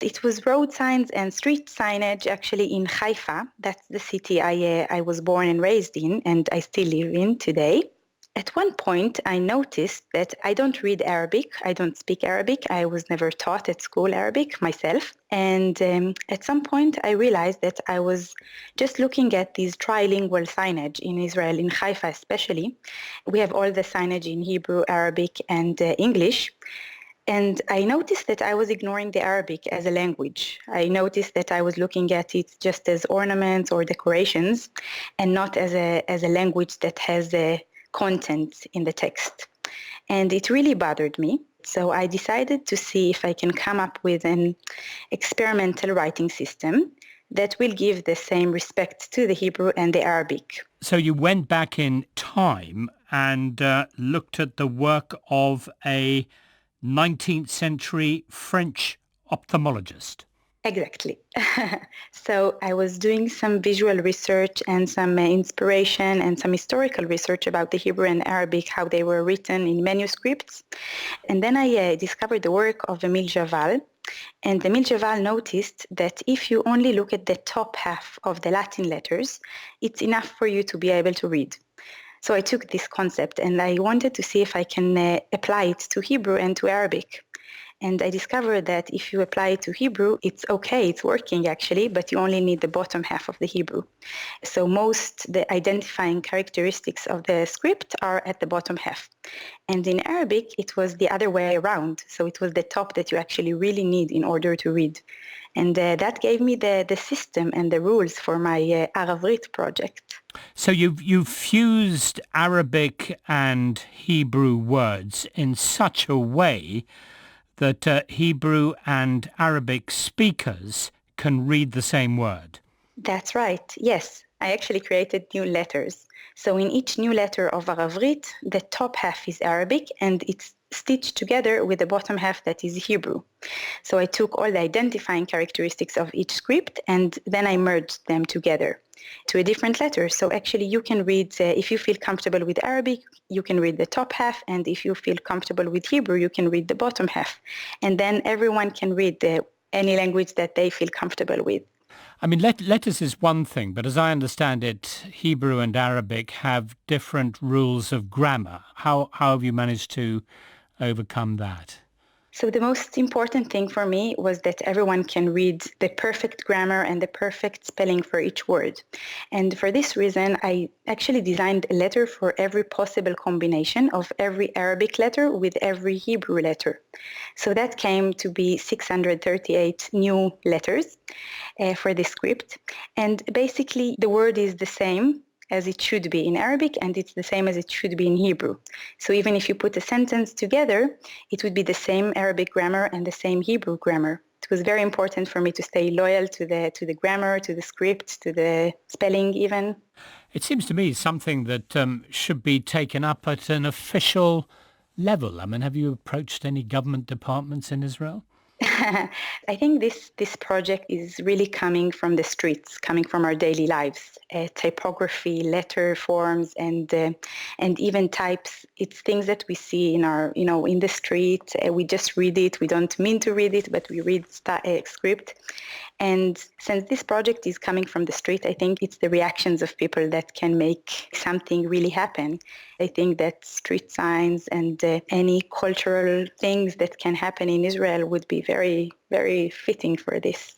It was road signs and street signage actually in Haifa. That's the city I was born and raised in, and I still live in today. At one point, I noticed that I don't read Arabic. I don't speak Arabic. I was never taught at school Arabic myself. And at some point, I realized that I was just looking at these trilingual signage in Israel, in Haifa especially. We have all the signage in Hebrew, Arabic, and English. And I noticed that I was ignoring the Arabic as a language. I noticed that I was looking at it just as ornaments or decorations and not as a language that has a content in the text. And it really bothered me. So I decided to see if I can come up with an experimental writing system that will give the same respect to the Hebrew and the Arabic. So you went back in time and looked at the work of a 19th century French ophthalmologist. Exactly. So I was doing some visual research and some inspiration and some historical research about the Hebrew and Arabic, how they were written in manuscripts. And then I discovered the work of Emile Javal. And Emile Javal noticed that if you only look at the top half of the Latin letters, it's enough for you to be able to read. So I took this concept and I wanted to see if I can apply it to Hebrew and to Arabic. And I discovered that if you apply it to Hebrew, it's okay, it's working actually, but you only need the bottom half of the Hebrew. So the identifying characteristics of the script are at the bottom half. And in Arabic, it was the other way around. So it was the top that you actually really need in order to read. And that gave me the system and the rules for my Aravrit project. So you've fused Arabic and Hebrew words in such a way that Hebrew and Arabic speakers can read the same word. That's right, yes. I actually created new letters. So in each new letter of Aravrit, the top half is Arabic and it's stitched together with the bottom half that is Hebrew. So I took all the identifying characteristics of each script and then I merged them together to a different letter. So actually you can read, if you feel comfortable with Arabic, you can read the top half, and if you feel comfortable with Hebrew, you can read the bottom half. And then everyone can read any language that they feel comfortable with. I mean, letters is one thing, but as I understand it, Hebrew and Arabic have different rules of grammar. How have you managed to overcome that? So the most important thing for me was that everyone can read the perfect grammar and the perfect spelling for each word. And for this reason, I actually designed a letter for every possible combination of every Arabic letter with every Hebrew letter. So that came to be 638 new letters for the script. And basically, the word is the same as it should be in Arabic, and it's the same as it should be in Hebrew. So even if you put a sentence together, it would be the same Arabic grammar and the same Hebrew grammar. It was very important for me to stay loyal to the grammar, to the script, to the spelling even. It seems to me something that should be taken up at an official level. I mean, have you approached any government departments in Israel? I think this project is really coming from the streets, coming from our daily lives. Typography, letter forms, and even types. It's things that we see in in the street. We just read it. We don't mean to read it, but we read script. And since this project is coming from the street, I think it's the reactions of people that can make something really happen. I think that street signs and any cultural things that can happen in Israel would be very, very fitting for this.